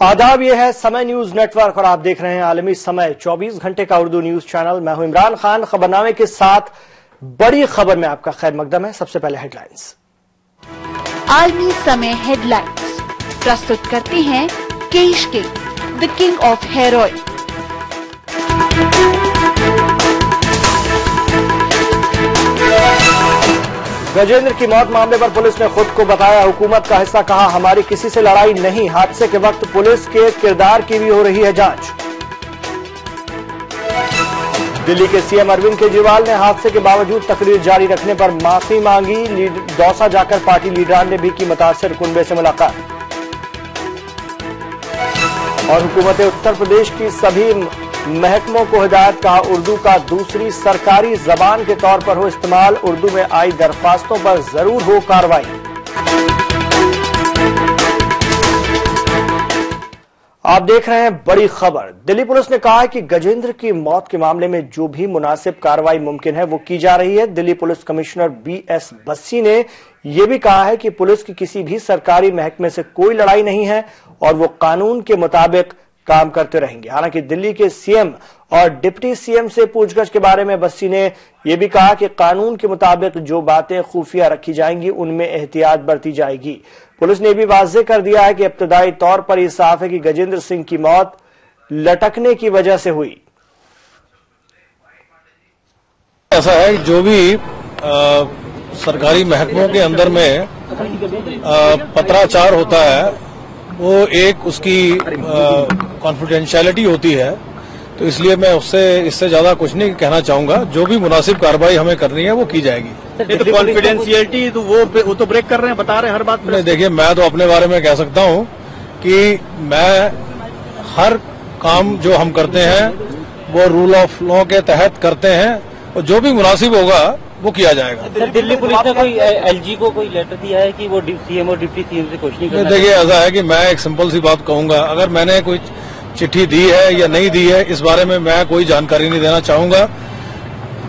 आदाब, ये है समय न्यूज नेटवर्क और आप देख रहे हैं आलमी समय 24 घंटे का उर्दू न्यूज चैनल। मैं हूं इमरान खान। खबरनामे के साथ बड़ी खबर में आपका खैर मकदम है। सबसे पहले हेडलाइंस। आलमी समय हेडलाइंस प्रस्तुत करते हैं केश के the king of hair oil. Gajendra की मौत मामले पर पुलिस ने खुद को बताया हुकूमत का हिस्सा, कहा हमारी किसी से लड़ाई नहीं। हादसे के वक्त पुलिस के किरदार की भी हो रही है जांच। दिल्ली के सीएम अरविंद केजरीवाल ने हादसे के बावजूद तकरीर जारी रखने पर माफी मांगी। दौसा जाकर पार्टी लीडरान ने भी की मुतासिर कुनबे से मुलाकात। और हुकूमत उत्तर प्रदेश की सभी महकमों को हिदायत, कहा उर्दू का दूसरी सरकारी जबान के तौर पर हो इस्तेमाल। उर्दू में आई दरख्वास्तों पर जरूर हो कार्रवाई। आप देख रहे हैं बड़ी खबर। दिल्ली पुलिस ने कहा है कि गजेंद्र की मौत के मामले में जो भी मुनासिब कार्रवाई मुमकिन है वो की जा रही है। Delhi police commissioner BS Bassi ने यह भी कहा है कि पुलिस की किसी भी सरकारी महकमे से कोई लड़ाई नहीं है और वो कानून के मुताबिक काम करते रहेंगे। हालांकि दिल्ली के सीएम और डिप्टी सीएम से पूछगछ के बारे में बस्सी ने यह भी कहा कि कानून के मुताबिक जो बातें खुफिया रखी जाएंगी उनमें एहतियात बरती जाएगी। पुलिस ने भी वाज़ेह कर दिया है कि इब्तदाई तौर पर यह साफ है कि गजेंद्र सिंह की मौत लटकने की वजह से हुई। ऐसा है जो भी सरकारी महकमों के अंदर में पत्राचार होता है वो एक उसकी कॉन्फिडेंशियलिटी होती है, तो इसलिए मैं इससे ज्यादा कुछ नहीं कहना चाहूंगा। जो भी मुनासिब कार्रवाई हमें करनी है वो की जाएगी। ये तो कॉन्फिडेंशियलिटी तो वो तो ब्रेक कर रहे हैं, बता रहे हैं हर बात नहीं। देखिए, मैं तो अपने बारे में कह सकता हूं कि मैं हर काम जो हम करते हैं वो रूल ऑफ लॉ के तहत करते हैं और जो भी मुनासिब होगा वो किया जाएगा। सर, दिल्ली पुलिस ने कोई LG को कोई लेटर दिया है कि वो सीएम और डिप्टी सीएम से कुछ नहीं करना? देखिए, ऐसा है कि मैं एक सिंपल सी बात कहूंगा, अगर मैंने कोई चिट्ठी दी है या नहीं दी है इस बारे में मैं कोई जानकारी नहीं देना चाहूंगा।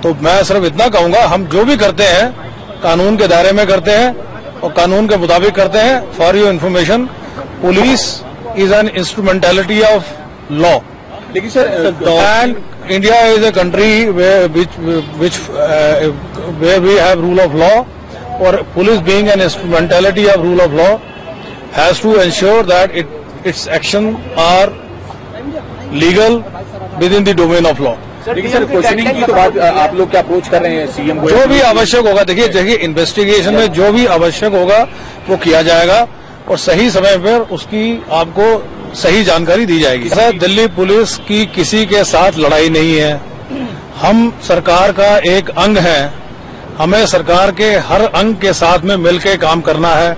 तो मैं सिर्फ इतना कहूंगा, हम जो भी करते हैं कानून के दायरे में करते हैं और कानून के मुताबिक करते हैं। For your information, police is an instrumentality of law. लेकिन sir, and India is a country where we have rule of law, or police being an instrumentality of rule of law has to ensure that its action are legal within the domain of law. लेकिन sir, questioning की तो बात आप लोग क्या approach कर रहे हैं सीएम को? जो भी आवश्यक होगा, देखिए इन्वेस्टिगेशन में जो भी आवश्यक होगा वो किया जाएगा और सही समय पर उसकी आपको सही जानकारी दी जाएगी। सर, दिल्ली पुलिस की किसी के साथ लड़ाई नहीं है। हम सरकार का एक अंग है। हमें सरकार के हर अंग के साथ में मिलकर काम करना है।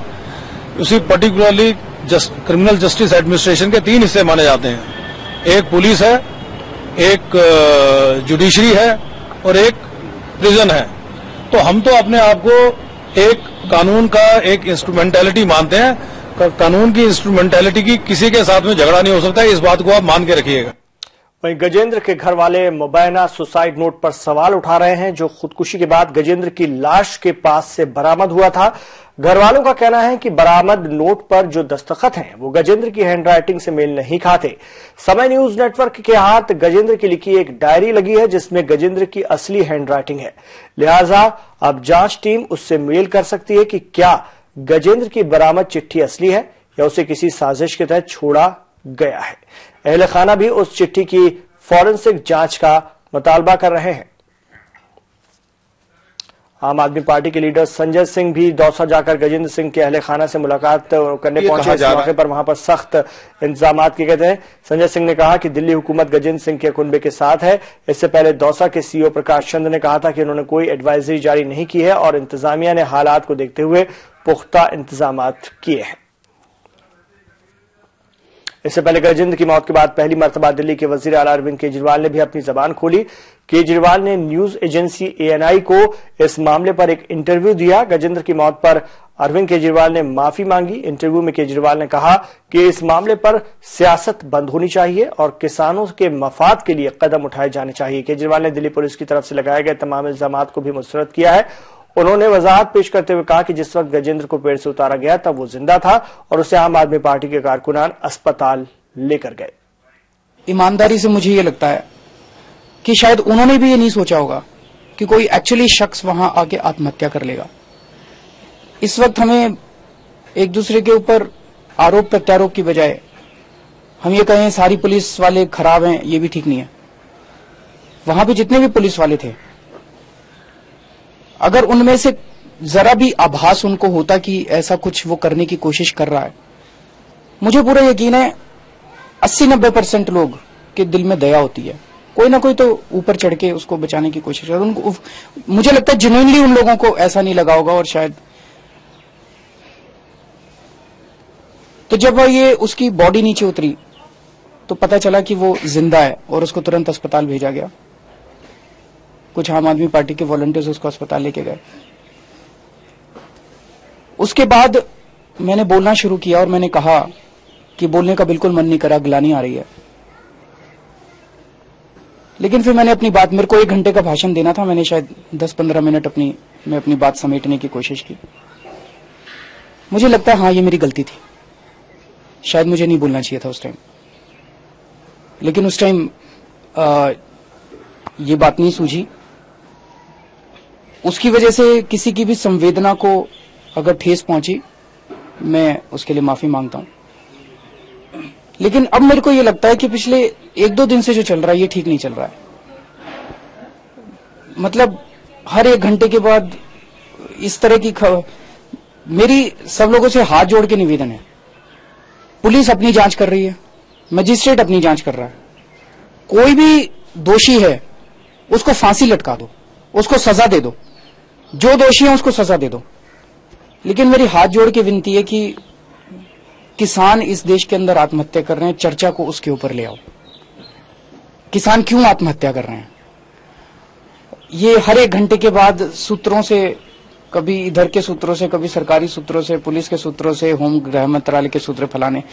उसी पर्टिकुलरली क्रिमिनल जस्टिस एडमिनिस्ट्रेशन के 3 हिस्से माने जाते हैं। एक पुलिस है, एक जुडिशरी है और एक प्रिजन है। तो हम तो अपने आप को एक कानून का एक इंस्ट्रूमेंटेलिटी मानते हैं। कानून की इंस्ट्रूमेंटेलिटी की किसी के साथ में झगड़ा नहीं हो सकता, इस बात को आप मान के रखिएगा। वहीं गजेंद्र के घर वाले मुबैना सुसाइड नोट पर सवाल उठा रहे हैं जो खुदकुशी के बाद गजेंद्र की लाश के पास से बरामद हुआ था। घर वालों का कहना है कि बरामद नोट पर जो दस्तखत हैं वो गजेंद्र की हैंडराइटिंग से मेल नहीं खाते। समय न्यूज नेटवर्क के हाथ गजेंद्र की लिखी एक डायरी लगी है जिसमें गजेंद्र की असली हैंडराइटिंग है। लिहाजा अब जांच टीम उससे मेल कर सकती है कि क्या गजेंद्र की बरामद चिट्ठी असली है या उसे किसी साजिश के तहत छोड़ा गया है। अहले खाना भी उस चिट्ठी की फॉरेंसिक जांच का मुतालबा कर रहे हैं। आम आदमी पार्टी के लीडर संजय सिंह भी दौसा जाकर गजेंद्र सिंह के अहले खाना से मुलाकात करने पहुंचे। इस मौके पर वहां पर सख्त इंतजाम किए गए थे। संजय सिंह ने कहा कि दिल्ली हुकूमत गजेंद्र सिंह के कुनबे के साथ है। इससे पहले दौसा के CEO प्रकाश चंद ने कहा था कि उन्होंने कोई एडवाइजरी जारी नहीं की है और इंतजामिया ने हालात को देखते हुए पुख्ता इंतजाम किए हैं। इससे पहले गजेंद्र की मौत के बाद पहली मर्तबा दिल्ली के वजीर आला अरविंद केजरीवाल ने भी अपनी जबान खोली। केजरीवाल ने न्यूज एजेंसी ANI को इस मामले पर एक इंटरव्यू दिया। गजेंद्र की मौत पर अरविंद केजरीवाल ने माफी मांगी। इंटरव्यू में केजरीवाल ने कहा कि इस मामले पर सियासत बंद होनी चाहिए और किसानों के मफाद के लिए कदम उठाए जाने चाहिए। केजरीवाल ने दिल्ली पुलिस की तरफ से लगाए गए तमाम इल्जामात को भी मुस्तरद किया है। उन्होंने वजाहत पेश करते हुए कहा कि जिस वक्त गजेंद्र को पेड़ से उतारा गया तब वो जिंदा था और उसे आम आदमी पार्टी के कारकुनान अस्पताल लेकर गए। ईमानदारी से मुझे ये लगता है कि शायद उन्होंने भी ये नहीं सोचा होगा कि कोई एक्चुअली शख्स वहां आके आत्महत्या कर लेगा। इस वक्त हमें एक दूसरे के ऊपर आरोप प्रत्यारोप की बजाय हम ये कहें सारी पुलिस वाले खराब हैं, ये भी ठीक नहीं है। वहां पे जितने भी पुलिस वाले थे, अगर उनमें से जरा भी आभास उनको होता कि ऐसा कुछ वो करने की कोशिश कर रहा है, मुझे पूरा यकीन है 80-90% लोग के दिल में दया होती है, कोई ना कोई तो ऊपर चढ़ के उसको बचाने की कोशिश कर। उनको मुझे लगता है जेन्युइनली उन लोगों को ऐसा नहीं लगा होगा। और शायद तो जब ये उसकी बॉडी नीचे उतरी तो पता चला कि वो जिंदा है और उसको तुरंत अस्पताल भेजा गया। कुछ आम आदमी पार्टी के वॉलंटियर्स उसको अस्पताल लेके गए। उसके बाद मैंने बोलना शुरू किया और मैंने कहा कि बोलने का बिल्कुल मन नहीं करा, गिलानी आ रही है। लेकिन फिर मैंने अपनी बात, मेरे को 1 घंटे का भाषण देना था, मैंने शायद 10-15 मिनट मैं अपनी बात समेटने की कोशिश की। मुझे लगता है हाँ, ये मेरी गलती थी, शायद मुझे नहीं बोलना चाहिए था उस टाइम। लेकिन उस टाइम ये बात नहीं सूझी। उसकी वजह से किसी की भी संवेदना को अगर ठेस पहुंची, मैं उसके लिए माफी मांगता हूं। लेकिन अब मेरे को ये लगता है कि पिछले 1-2 दिन से जो चल रहा है ये ठीक नहीं चल रहा है। मतलब हर 1 घंटे के बाद इस तरह की मेरी सब लोगों से हाथ जोड़ के निवेदन है, पुलिस अपनी जांच कर रही है, मजिस्ट्रेट अपनी जांच कर रहा है, कोई भी दोषी है उसको फांसी लटका दो, उसको सजा दे दो, जो दोषी है उसको सजा दे दो। लेकिन मेरी हाथ जोड़ के विनती है कि किसान इस देश के अंदर आत्महत्या कर रहे हैं, चर्चा को उसके ऊपर ले आओ। किसान क्यों आत्महत्या कर रहे हैं? ये हर 1 घंटे के बाद सूत्रों से, कभी इधर के सूत्रों से, कभी सरकारी सूत्रों से, पुलिस के सूत्रों से, होम गृह मंत्रालय के सूत्र फैलाने,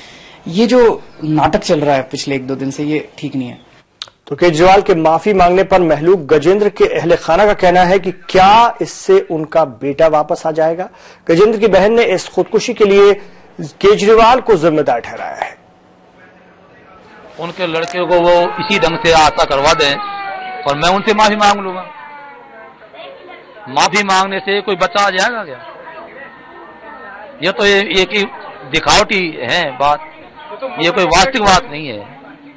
ये जो नाटक चल रहा है पिछले 1-2 दिन से, ये ठीक नहीं है। तो केजरीवाल के माफी मांगने पर महलूक गजेंद्र के अहले खाना का कहना है कि क्या इससे उनका बेटा वापस आ जाएगा। गजेंद्र की बहन ने इस खुदकुशी के लिए केजरीवाल को जिम्मेदार ठहराया है। उनके लड़के को वो इसी ढंग से आशा करवा दें और मैं उनसे माफी मांग लूंगा। माफी मांगने से कोई बच्चा आ जाएगा क्या? ये तो एक ही दिखावटी है बात, ये कोई वास्तविक बात नहीं है,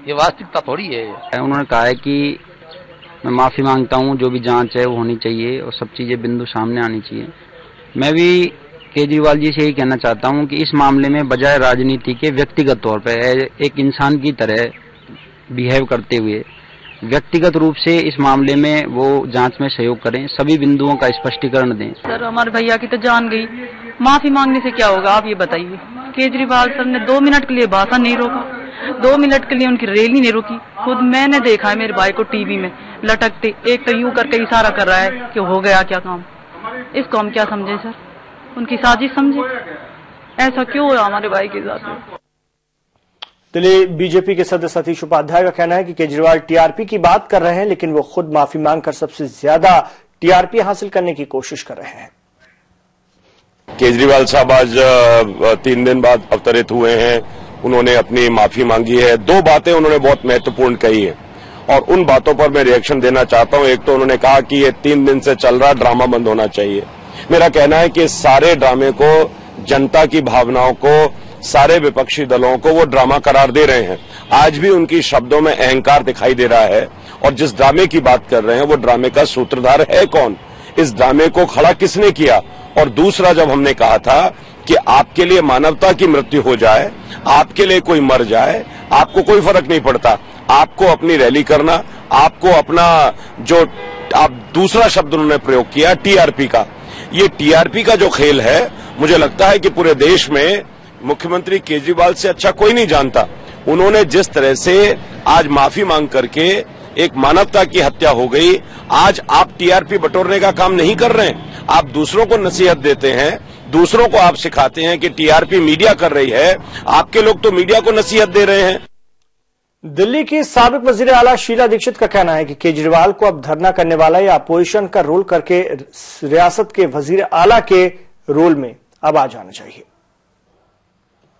ये वास्तविकता थोड़ी है। उन्होंने कहा है कि मैं माफी मांगता हूं, जो भी जांच है वो होनी चाहिए और सब चीजें बिंदु सामने आनी चाहिए। मैं भी केजरीवाल जी से यही कहना चाहता हूं कि इस मामले में बजाय राजनीति के व्यक्तिगत तौर पर एक इंसान की तरह बिहेव करते हुए व्यक्तिगत रूप से इस मामले में वो जांच में सहयोग करें, सभी बिंदुओं का स्पष्टीकरण दें। सर हमारे भैया की तो जान गई, माफी मांगने से क्या होगा आप ये बताइए। केजरीवाल सर ने 2 मिनट के लिए भाषण नहीं रोका, 2 मिनट के लिए उनकी रैली नहीं रोकी। खुद मैंने देखा है मेरे भाई को टीवी में लटकते, एक तो यूं करके इशारा कर रहा है कि हो गया क्या काम। इसको हम क्या समझे सर? उनकी साजिश समझे? ऐसा क्यों है हमारे भाई के साथ? दिल्ली बीजेपी के सदस्य सतीश उपाध्याय का कहना है कि केजरीवाल टीआरपी की बात कर रहे हैं, लेकिन वो खुद माफी मांगकर सबसे ज्यादा टीआरपी हासिल करने की कोशिश कर रहे हैं। केजरीवाल साहब आज 3 दिन बाद अवतरित हुए हैं, उन्होंने अपनी माफी मांगी है। 2 बातें उन्होंने बहुत महत्वपूर्ण कही है और उन बातों पर मैं रिएक्शन देना चाहता हूं। एक तो उन्होंने कहा कि ये 3 दिन से चल रहा ड्रामा बंद होना चाहिए। मेरा कहना है कि सारे ड्रामे को, जनता की भावनाओं को, सारे विपक्षी दलों को वो ड्रामा करार दे रहे हैं। आज भी उनकी शब्दों में अहंकार दिखाई दे रहा है और जिस ड्रामे की बात कर रहे हैं वो ड्रामे का सूत्रधार है कौन, इस ड्रामे को खड़ा किसने किया। और दूसरा, जब हमने कहा था कि आपके लिए मानवता की मृत्यु हो जाए, आपके लिए कोई मर जाए, आपको कोई फर्क नहीं पड़ता, आपको अपनी रैली करना, आपको अपना जो आप दूसरा शब्द उन्होंने प्रयोग किया टीआरपी का, ये टीआरपी का जो खेल है, मुझे लगता है कि पूरे देश में मुख्यमंत्री केजरीवाल से अच्छा कोई नहीं जानता। उन्होंने जिस तरह से आज माफी मांग करके एक मानवता की हत्या हो गई, आज आप टीआरपी बटोरने का काम नहीं कर रहे हैं, आप दूसरों को नसीहत देते हैं, दूसरों को आप सिखाते हैं कि टीआरपी मीडिया कर रही है। आपके लोग तो मीडिया को नसीहत दे रहे हैं। दिल्ली की साबिक वजीर आला शीला दीक्षित का कहना है कि केजरीवाल को अब धरना करने वाला या अपोजिशन का रोल करके रियासत के वजीर आला के रोल में अब आ जाना चाहिए।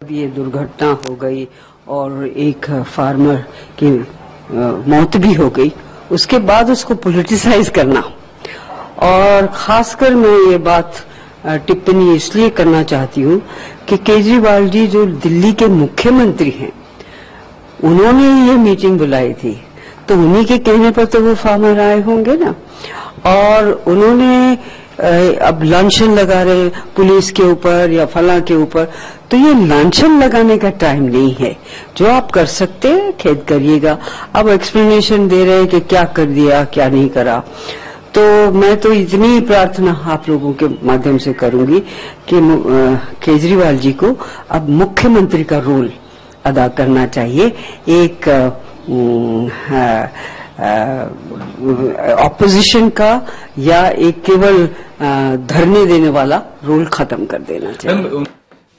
ये दुर्घटना हो गई और एक फार्मर की मौत भी हो गई, उसके बाद उसको पॉलिटिसाइज करना। और खासकर मैं ये बात टिप्पणी इसलिए करना चाहती हूँ कि केजरीवाल जी जो दिल्ली के मुख्यमंत्री हैं, उन्होंने ये मीटिंग बुलाई थी, तो उन्हीं के कहने पर तो वो फार्मर आए होंगे ना। और उन्होंने अब लांछन लगा रहे पुलिस के ऊपर या फला के ऊपर, तो ये लांछन लगाने का टाइम नहीं है। जो आप कर सकते हैं खेद करिएगा। अब एक्सप्लेनेशन दे रहे हैं कि क्या कर दिया क्या नहीं करा। तो मैं तो इतनी प्रार्थना आप लोगों के माध्यम से करूंगी कि केजरीवाल जी को अब मुख्यमंत्री का रोल अदा करना चाहिए। एक ऑपोजिशन का या एक केवल धरने देने वाला रोल खत्म कर देना चाहिए।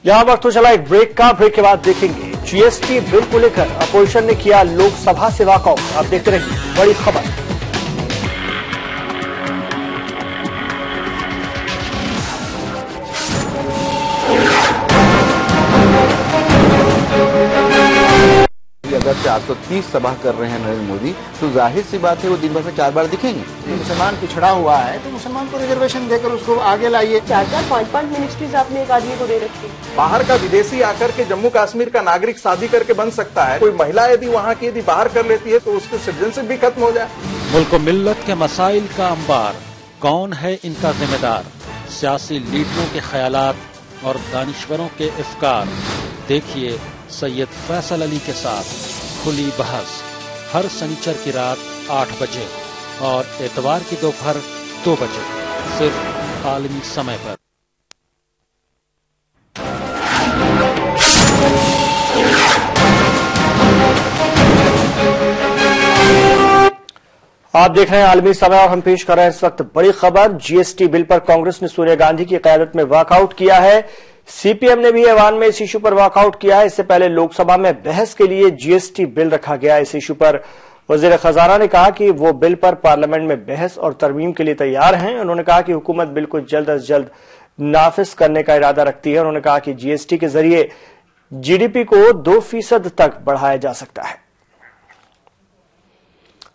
यहाँ वक्त तो चला एक ब्रेक का। ब्रेक के बाद देखेंगे जीएसटी बिल को लेकर अपोजिशन ने किया लोकसभा से वॉकआउट। आप देखते रहिए बड़ी खबर। अगर 430 सभा कर रहे हैं नरेंद्र मोदी, तो जाहिर सी बात है वो दिन भर में 4 बार दिखेंगे। मुसलमान पिछड़ा हुआ है तो मुसलमान को रिजर्वेशन देकर उसको आगे लाइए। 4-4, 5-5 मिनिस्ट्रीज आपने एक आदमी को दे रखी। बाहर का विदेशी आकर के जम्मू कश्मीर का नागरिक शादी करके बन सकता है। कोई महिला यदि वहाँ की यदि बाहर कर लेती है तो उसकी सिटीजनशिप भी खत्म हो जाए। मुल्क मिल्लत के मसाइल का अंबार, कौन है इनका जिम्मेदार? सियासी लीडरों के ख्यालात और दानिश्वरों के इफ्कार। देखिए सैयद फैसल अली के साथ खुली बहस हर शनिचर की रात 8 बजे और एतवार की दोपहर 2 बजे सिर्फ आलमी समय पर। आप देख रहे हैं आलमी समय और हम पेश कर रहे हैं इस वक्त बड़ी खबर। जीएसटी बिल पर कांग्रेस ने सोनिया गांधी की क़यादत में वॉकआउट किया है। सीपीएम ने भी ऐवान में इस इशू पर वॉकआउट किया है। इससे पहले लोकसभा में बहस के लिए जीएसटी बिल रखा गया। इस इशू पर वजीर खजाना ने कहा कि वो बिल पर पार्लियामेंट में बहस और तरमीम के लिए तैयार हैं। उन्होंने कहा कि हुकूमत बिल को जल्द अज जल्द नाफिज करने का इरादा रखती है। उन्होंने कहा कि जीएसटी के जरिए जीडीपी को 2% तक बढ़ाया जा सकता है।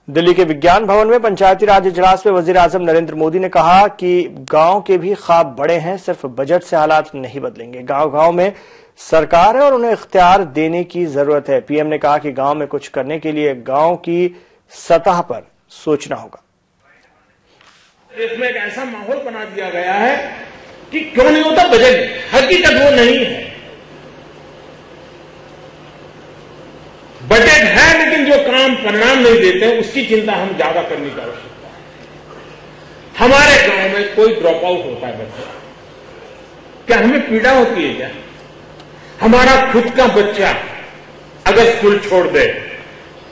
दिल्ली के विज्ञान भवन में पंचायती राज इजलास में वजीर आजम नरेंद्र मोदी ने कहा कि गांव के भी ख्वाब बड़े हैं, सिर्फ बजट से हालात नहीं बदलेंगे। गांव गांव में सरकार है और उन्हें इख्तियार देने की जरूरत है। पीएम ने कहा कि गांव में कुछ करने के लिए गांव की सतह पर सोचना होगा। देश में एक ऐसा माहौल बना दिया गया है कि क्यों नहीं होता बजट, हकीकत वो नहीं है। बजट है लेकिन जो काम परिणाम नहीं देते हैं उसकी चिंता हम ज्यादा करने की आवश्यकता है। हमारे गांव में कोई ड्रॉप आउट होता है बच्चा, क्या हमें पीड़ा होती है क्या? हमारा खुद का बच्चा अगर स्कूल छोड़ दे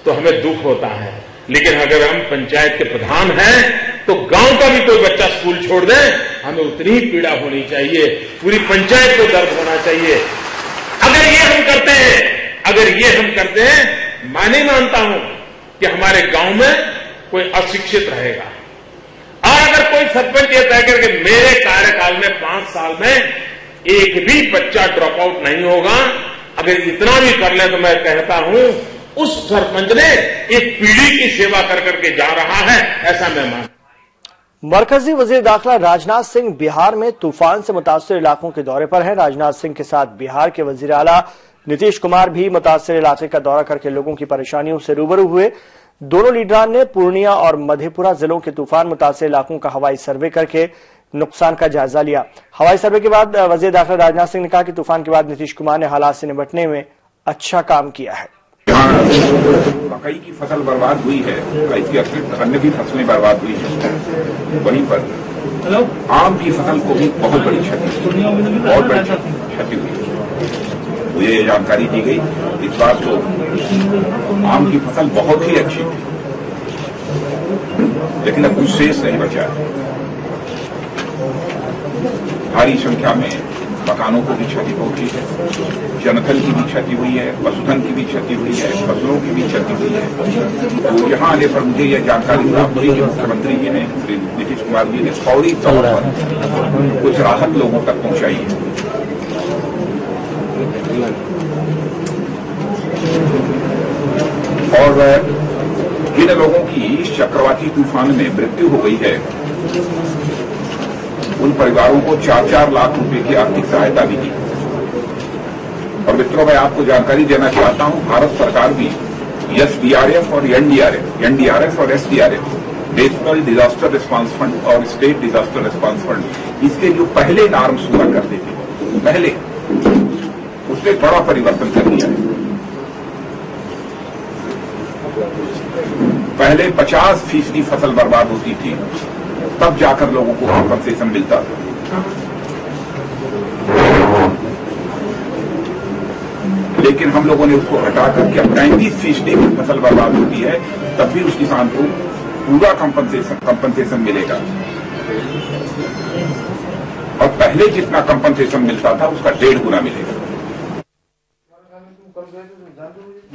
तो हमें दुख होता है, लेकिन अगर हम पंचायत के प्रधान हैं तो गांव का भी कोई बच्चा स्कूल छोड़ दे हमें उतनी ही पीड़ा होनी चाहिए, पूरी पंचायत को दर्द होना चाहिए। अगर ये हम करते हैं, मैं नहीं मानता हूं कि हमारे गांव में कोई अशिक्षित रहेगा। और अगर कोई सरपंच ये तय करके मेरे कार्यकाल में 5 साल में एक भी बच्चा ड्रॉप आउट नहीं होगा, अगर इतना भी कर ले तो मैं कहता हूं उस सरपंच ने एक पीढ़ी की सेवा कर करके जा रहा है, ऐसा मैं मानता। मरकजी वजीर दाखिला राजनाथ सिंह बिहार में तूफान से मुतासर इलाकों के दौरे पर हैं। राजनाथ सिंह के साथ बिहार के वजीर आला नीतीश कुमार भी मुतासर इलाके का दौरा करके लोगों की परेशानियों से रूबरू हुए। दोनों लीडरान ने पूर्णिया और मधेपुरा जिलों के तूफान मुतासर इलाकों का हवाई सर्वे करके नुकसान का जायजा लिया। हवाई सर्वे के बाद वजीर दाखिला राजनाथ सिंह ने कहा कि तूफान के बाद नीतीश कुमार ने हालात से निपटने में अच्छा काम किया है। मकई की फसल बर्बाद हुई है, इसके अतिरिक्त अन्य भी फसलें बर्बाद हुई है। वहीं पर आम की फसल को भी बहुत बड़ी क्षति हुई है। मुझे ये जानकारी दी गई, इस बार तो आम की फसल बहुत ही अच्छी थी, लेकिन अब कुछ शेष नहीं बचा है। भारी संख्या में मकानों को भी क्षति पहुंची है, जनधन की भी क्षति हुई है, पशुधन की भी क्षति हुई है, फसलों की भी क्षति हुई है। तो यहाँ आने पर मुझे यह जानकारी प्राप्त हुई कि मुख्यमंत्री जी ने, नीतीश कुमार जी ने फौरी तौर पर कुछ राहत लोगों तक पहुंचाई है। और जिन लोगों की इस चक्रवाती तूफान में मृत्यु हो गई है उन परिवारों को 4-4 लाख रुपए की आर्थिक सहायता भी दी। और मित्रों, मैं आपको जानकारी देना चाहता हूं, भारत सरकार भी एसडीआरएफ और एनडीआरएफ और SDRF, national disaster response fund और स्टेट डिजास्टर रिस्पांस फंड, इसके जो पहले नॉर्म्स हुआ करते थे पहले, उसमें बड़ा परिवर्तन कर दिया है। पहले 50% फसल बर्बाद होती थी, तब जाकर लोगों को कॉम्पनसेशन मिलता था। लेकिन हम लोगों ने उसको हटाकर के अब 90% की फसल बर्बाद होती है, तब भी उस किसान को पूरा कंपनसेशन मिलेगा। और पहले जितना कंपनसेशन मिलता था उसका 1.5 गुना मिलेगा।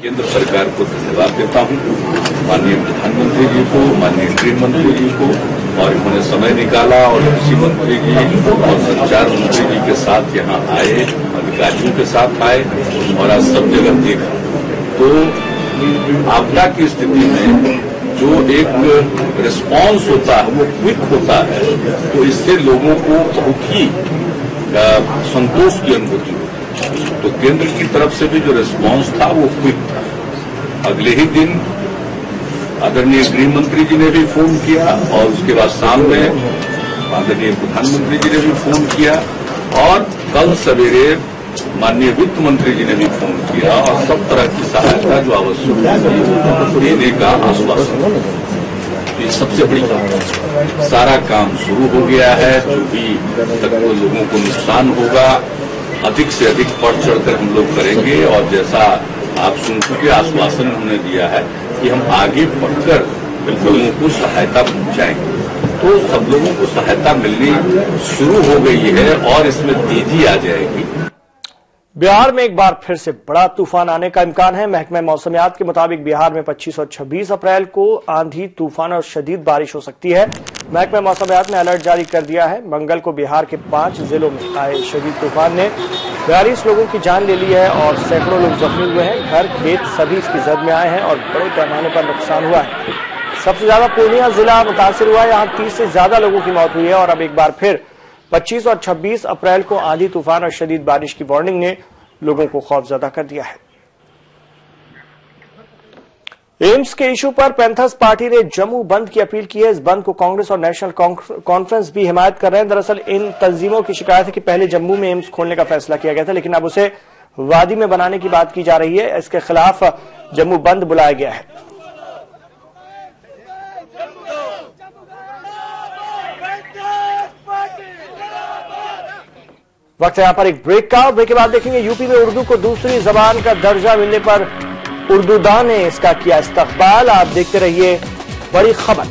केंद्र सरकार को धन्यवाद देता हूं, माननीय प्रधानमंत्री जी को, माननीय गृह मंत्री जी को, और इन्होंने समय निकाला और कृषि मंत्री जी और संचार मंत्री जी के साथ यहाँ आए, अधिकारियों के साथ आए और आज सब जगह देखा। तो आपदा की स्थिति में जो एक रिस्पांस होता है वो क्विक होता है, तो इससे लोगों को बहुत ही संतोष की अनुभूति होती है। तो केंद्र की तरफ से भी जो रिस्पांस था वो क्विक था। अगले ही दिन आदरणीय गृह मंत्री जी ने भी फोन किया और उसके बाद शाम में आदरणीय प्रधानमंत्री जी ने भी फोन किया और कल सवेरे माननीय वित्त मंत्री जी ने भी फोन किया और सब तरह की सहायता जो आवश्यक है देने का आश्वासन। ये सबसे बड़ी बात है। सारा काम शुरू हो गया है। जो भी तक लोगों को नुकसान होगा अधिक से अधिक बढ़ चढ़कर हम लोग करेंगे और जैसा आप सुन चुके आश्वासन उन्होंने दिया है कि हम आगे बढ़कर लोगों को सहायता पहुंचाएंगे। तो सब लोगों को सहायता मिलनी शुरू हो गई है और इसमें तेजी आ जाएगी। बिहार में एक बार फिर से बड़ा तूफान आने का इम्कान है। महकमा मौसमियात के मुताबिक बिहार में 25 और 26 अप्रैल को आंधी, तूफान और शदीद बारिश हो सकती है। महकमा मौसमियात ने अलर्ट जारी कर दिया है। मंगल को बिहार के 5 जिलों में आए शदीद तूफान ने 42 लोगों की जान ले ली है और सैकड़ों लोग जख्मी हुए हैं। घर, खेत सभी इसकी जद में आए हैं और बड़े पैमाने पर नुकसान हुआ है। सबसे ज्यादा पूर्णिया जिला मुतासिर हुआ है। यहाँ 30 से ज्यादा लोगों की मौत हुई है और अब एक बार फिर 25 और 26 अप्रैल को आंधी, तूफान और शदीद बारिश की वार्निंग ने लोगों को खौफजदा कर दिया है। एम्स के इशू पर पैंथर्स पार्टी ने जम्मू बंद की अपील की है। इस बंद को कांग्रेस और नेशनल कॉन्फ्रेंस भी हिमायत कर रहे हैं। दरअसल इन तंजीमों की शिकायत है कि पहले जम्मू में एम्स खोलने का फैसला किया गया था, लेकिन अब उसे वादी में बनाने की बात की जा रही है। इसके खिलाफ जम्मू बंद बुलाया गया है। वक्त है यहां पर एक ब्रेक का। ब्रेक के बाद देखेंगे यूपी में उर्दू को दूसरी जबान का दर्जा मिलने पर उर्दूदां ने इसका किया इस्तकबाल। आप देखते रहिए बड़ी खबर।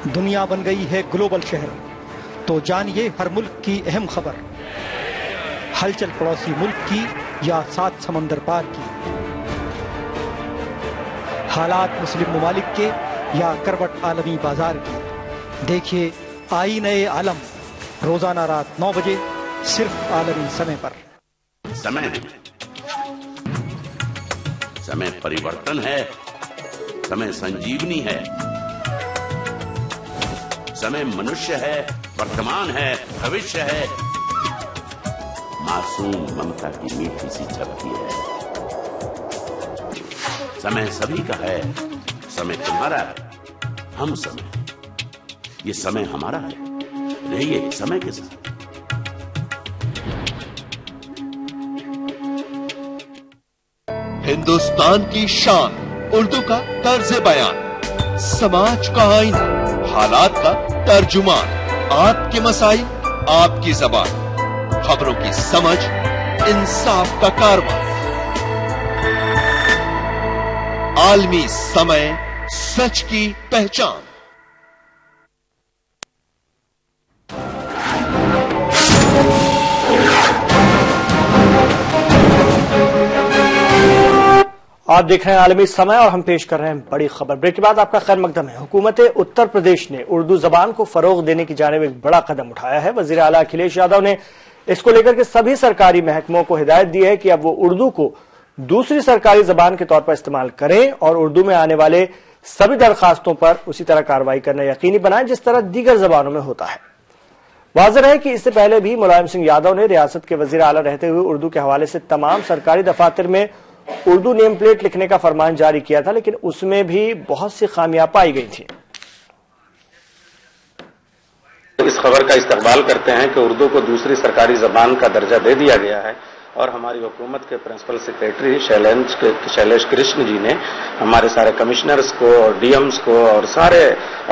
दुनिया बन गई है ग्लोबल शहर, तो जानिए हर मुल्क की अहम खबर। हलचल पड़ोसी मुल्क की या 7 समंदर पार की, हालात मुस्लिम ममालिक के या करवट आलमी बाजार की। देखिए आईने आलम रोजाना रात 9 बजे सिर्फ आलमी समय पर। समय परिवर्तन है, समय संजीवनी है, समय मनुष्य है, वर्तमान है, भविष्य है। मासूम ममता की मीठी सी झपकी है। समय सभी का है, समय तुम्हारा है, हम समय, ये समय हमारा है। रहिए समय के साथ। हिंदुस्तान की शान उर्दू का तर्ज बयान, समाज का आईना, हालात का तर्जुमान, आपके मसाइल आपकी जबान, खबरों की समझ इंसाफ का कारवां, आलमी समय, सच की पहचान। आप देख रहे हैं आलमी समय और हम पेश कर रहे हैं बड़ी खबर। ब्रेक के बाद आपका खैर मकदम है। हुकूमत उत्तर प्रदेश ने उर्दू जबान को फरोग देने की जानिब एक बड़ा कदम उठाया है। वजीर आला अखिलेश यादव ने इसको लेकर के सभी सरकारी महकमों को हिदायत दी है कि अब वो उर्दू को दूसरी सरकारी जबान के तौर पर इस्तेमाल करें और उर्दू में आने वाले सभी दरखास्तों पर उसी तरह कार्रवाई करना यकीनी बनाएं जिस तरह दीगर जबानों में होता है। वाज़ेह है कि इससे पहले भी मुलायम सिंह यादव ने रियासत के वजीर आला रहते हुए उर्दू के हवाले से तमाम सरकारी दफातर में उर्दू नेम प्लेट लिखने का फरमान जारी किया था, लेकिन उसमें भी बहुत सी खामियां पाई गई थी। इस खबर का इस्तकबाल करते हैं कि उर्दू को दूसरी सरकारी जबान का दर्जा दे दिया गया है और हमारी हुकूमत के प्रिंसिपल सेक्रेटरी शैलेश कृष्ण जी ने हमारे सारे कमिश्नर्स को और डीएम्स को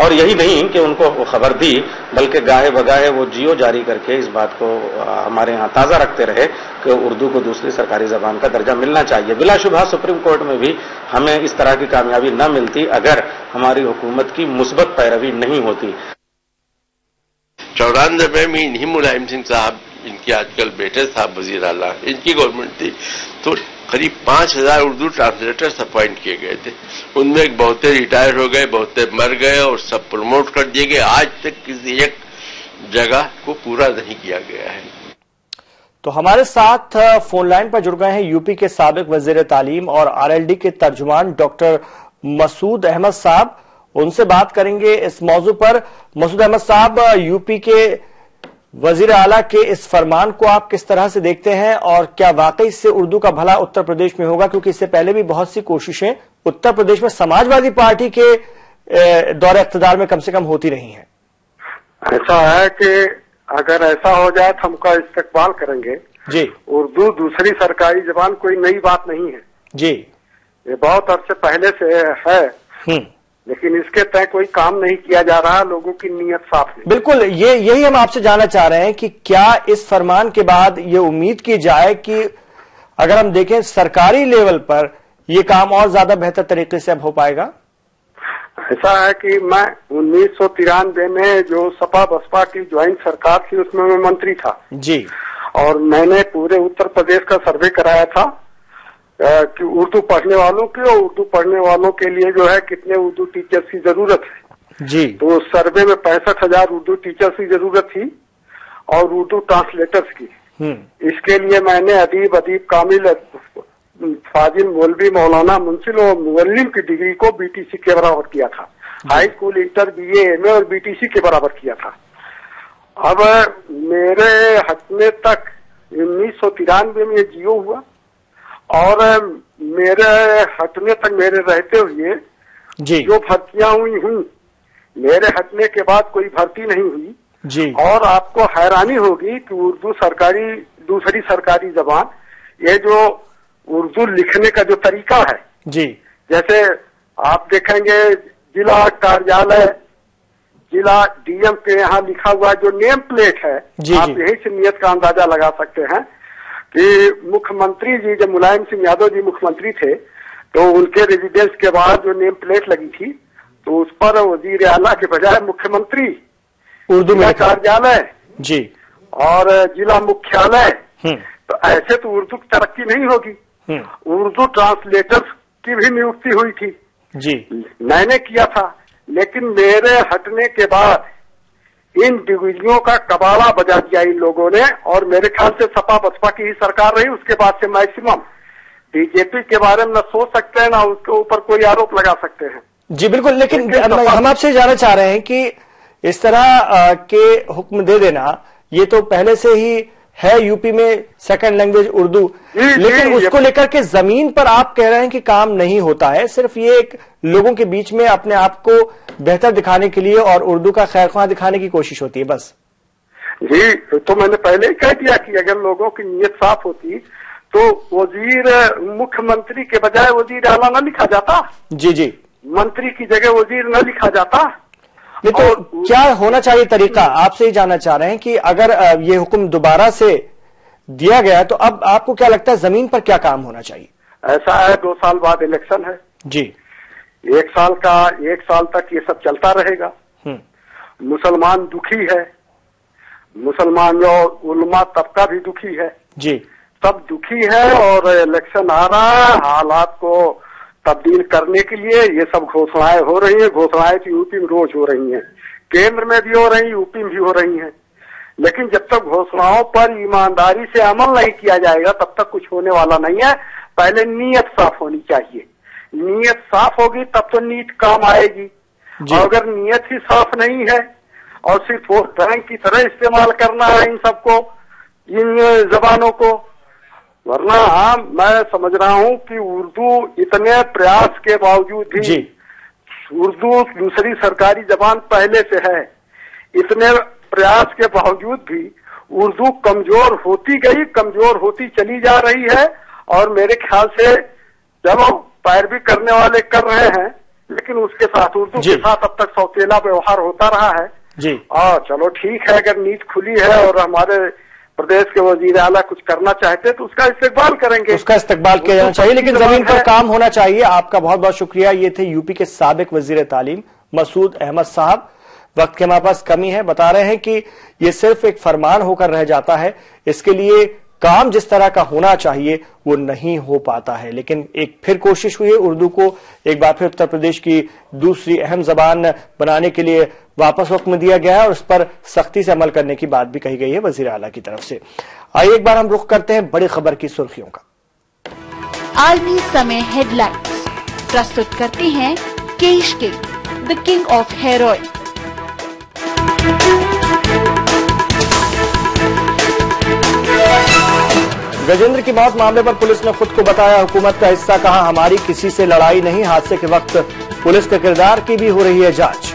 और यही नहीं कि उनको वो खबर दी, बल्कि गाहे बगाहे वो जियो जारी करके इस बात को हमारे यहाँ ताज़ा रखते रहे कि उर्दू को दूसरी सरकारी जबान का दर्जा मिलना चाहिए। बिलाशुबहा सुप्रीम कोर्ट में भी हमें इस तरह की कामयाबी न मिलती अगर हमारी हुकूमत की मुस्बत पैरवी नहीं होती। 94 में इन्हीं मुलायम सिंह साहब, इनके आजकल बेटे साहब वजीर आला, इनकी गवर्नमेंट थी, तो करीब 5000 उर्दू ट्रांसलेटर्स अपॉइंट किए गए थे। उनमें बहुते रिटायर हो गए, बहुते मर गए और सब प्रमोट कर दिए गए। आज तक किसी एक जगह को पूरा नहीं किया गया है। तो हमारे साथ फोन लाइन पर जुड़ गए हैं यूपी के साबिक वजीर तालीम और आरएलडी के तर्जुमान डॉक्टर मसूद अहमद साहब। उनसे बात करेंगे इस मौजू पर। मसूद अहमद साहब, यूपी के वजीर आला के इस फरमान को आप किस तरह से देखते हैं और क्या वाकई इससे उर्दू का भला उत्तर प्रदेश में होगा, क्योंकि इससे पहले भी बहुत सी कोशिशें उत्तर प्रदेश में समाजवादी पार्टी के दौरे इख्तिदार में कम से कम होती रही हैं। ऐसा है कि अगर ऐसा हो जाए तो हमका इस्तकबाल करेंगे जी। उर्दू दूसरी सरकारी जबान कोई नई बात नहीं है जी, ये बहुत अरसे पहले से है, लेकिन इसके तय कोई काम नहीं किया जा रहा, लोगों की नीयत साफ है। बिल्कुल, यही हम आपसे जानना चाह रहे हैं कि क्या इस फरमान के बाद ये उम्मीद की जाए कि अगर हम देखें सरकारी लेवल पर ये काम और ज्यादा बेहतर तरीके से अब हो पाएगा? ऐसा है कि मैं 1993 में जो सपा बसपा की ज्वाइंट सरकार थी उसमें मैं मंत्री था जी, और मैंने पूरे उत्तर प्रदेश का सर्वे कराया था कि उर्दू पढ़ने वालों की और उर्दू पढ़ने वालों के लिए जो है कितने उर्दू टीचर्स की जरूरत है जी। तो उस सर्वे में 65,000 उर्दू टीचर्स की जरूरत थी और उर्दू ट्रांसलेटर्स की। इसके लिए मैंने अदीब कामिल फाजिल मौलवी मौलाना मुंसिल और मुअल्लिम की डिग्री को बीटीसी के बराबर किया था। High school inter BA MA और बीटीसी के बराबर किया था। अब मेरे हटने तक 1993 में जियो हुआ और मेरे हटने तक मेरे रहते हुए जो भर्तियां हुई मेरे हटने के बाद कोई भर्ती नहीं हुई जी। और आपको हैरानी होगी कि उर्दू सरकारी दूसरी सरकारी जबान, ये जो उर्दू लिखने का जो तरीका है जी, जैसे आप देखेंगे जिला कार्यालय, जिला डीएम के यहाँ लिखा हुआ जो नेम प्लेट है आप यही से नियत का अंदाजा लगा सकते हैं कि मुख्यमंत्री जी जब मुलायम सिंह यादव जी मुख्यमंत्री थे तो उनके रेजिडेंस के बाद जो नेम प्लेट लगी थी तो उस पर वजीर आला के बजाय मुख्यमंत्री उर्दू में कार्यालय जी और जिला मुख्यालय। तो ऐसे तो उर्दू की तरक्की नहीं होगी। उर्दू ट्रांसलेटर्स की भी नियुक्ति हुई थी जी, मैंने किया था, लेकिन मेरे हटने के बाद इन डिग्रियों का कबाड़ा बजा दिया इन लोगों ने और मेरे ख्याल से सपा बसपा की ही सरकार रही। उसके बाद से मैक्सिमम बीजेपी के बारे में न सोच सकते हैं ना उसके ऊपर कोई आरोप लगा सकते हैं। जी बिल्कुल, लेकिन हम आपसे जानना चाह रहे हैं कि इस तरह के हुक्म दे देना ये तो पहले से ही है यूपी में सेकंड लैंग्वेज उर्दू, लेकिन उसको लेकर के जमीन पर आप कह रहे हैं कि काम नहीं होता है, सिर्फ ये एक लोगों के बीच में अपने आप को बेहतर दिखाने के लिए और उर्दू का खैरख्वाह दिखाने की कोशिश होती है बस। जी तो मैंने पहले ही कह दिया कि अगर लोगों की नीयत साफ होती तो वजीर मुख्यमंत्री के बजाय वजीर आला न लिखा जाता जी जी, मंत्री की जगह वजीर न लिखा जाता। नहीं तो क्या होना चाहिए तरीका, आपसे ही जानना चाह रहे हैं कि अगर ये हुक्म दोबारा से दिया गया तो अब आपको क्या लगता है जमीन पर क्या काम होना चाहिए? ऐसा है 2 साल बाद इलेक्शन है जी, 1 साल तक ये सब चलता रहेगा। मुसलमान दुखी है, मुसलमान और उलमा तबका भी दुखी है जी, सब दुखी है और इलेक्शन आ रहा है, हालात को तब्दील करने के लिए ये सब घोषणाएं हो रही है। घोषणाएं तो यूपी में रोज हो रही हैं, केंद्र में भी हो रही, यूपी में भी हो रही हैं। लेकिन जब तक घोषणाओं पर ईमानदारी से अमल नहीं किया जाएगा तब तक कुछ होने वाला नहीं है। पहले नीयत साफ होनी चाहिए, नीयत साफ होगी तब तो नीत काम आएगी। और अगर नीयत ही साफ नहीं है और सिर्फ वोट बैंक की तरह इस्तेमाल करना है इन सबको, इन जबानों को, वरना हाँ मैं समझ रहा हूँ कि उर्दू इतने प्रयास के बावजूद भी, उर्दू दूसरी सरकारी जबान पहले से है, इतने प्रयास के बावजूद भी उर्दू कमजोर होती गई, कमजोर होती चली जा रही है। और मेरे ख्याल से चलो पैरवी करने वाले कर रहे हैं, लेकिन उसके साथ उर्दू के साथ अब तक सौतेला व्यवहार होता रहा है जी। चलो ठीक है, अगर नीत खुली है और हमारे प्रदेश के वजीर आला कुछ करना चाहते तो उसका इस्तेमाल करेंगे, उसका इस्तेमाल किया जाना चाहिए, लेकिन जमीन पर काम होना चाहिए। आपका बहुत बहुत शुक्रिया। ये थे यूपी के साबिक वजीर तालीम मसूद अहमद साहब। वक्त के हमारे पास कमी है, बता रहे हैं कि ये सिर्फ एक फरमान होकर रह जाता है, इसके लिए काम जिस तरह का होना चाहिए वो नहीं हो पाता है। लेकिन एक फिर कोशिश हुई है, उर्दू को एक बार फिर उत्तर प्रदेश की दूसरी अहम जबान बनाने के लिए वापस हुक्म दिया गया है और उस पर सख्ती से अमल करने की बात भी कही गई है वजीर आला की तरफ से। आइए एक बार हम रुख करते हैं बड़ी खबर की सुर्खियों का। आलमी समय हेडलाइंस प्रस्तुत करते हैं Kesh king, the king of hair oil. Gajendra की मौत मामले पर पुलिस ने खुद को बताया हुकूमत का हिस्सा, कहा हमारी किसी से लड़ाई नहीं। हादसे के वक्त पुलिस के किरदार की भी हो रही है जांच।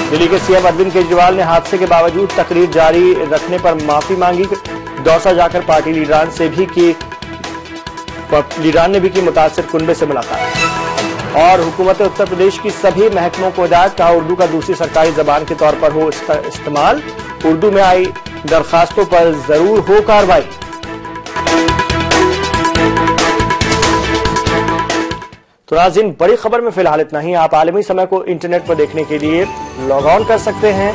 दिल्ली के सीएम अरविंद केजरीवाल ने हादसे के बावजूद तकरीर जारी रखने पर माफी मांगी। दौसा जाकर पार्टी लीडरान ने भी की मुतासिर कुनबे से मुलाकात। और हुकूमत उत्तर प्रदेश की सभी महकमों को हिदायत, कहा उर्दू का दूसरी सरकारी जबान के तौर पर हो इस्तेमाल। उर्दू में आई दरखास्तों पर जरूर हो कार्रवाई। तो नाज़रीन, बड़ी खबर में फिलहाल इतना ही। आप आलमी समय को इंटरनेट पर देखने के लिए लॉग ऑन कर सकते हैं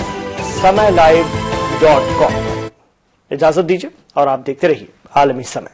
समयlive.com। इजाजत दीजिए और आप देखते रहिए आलमी समय।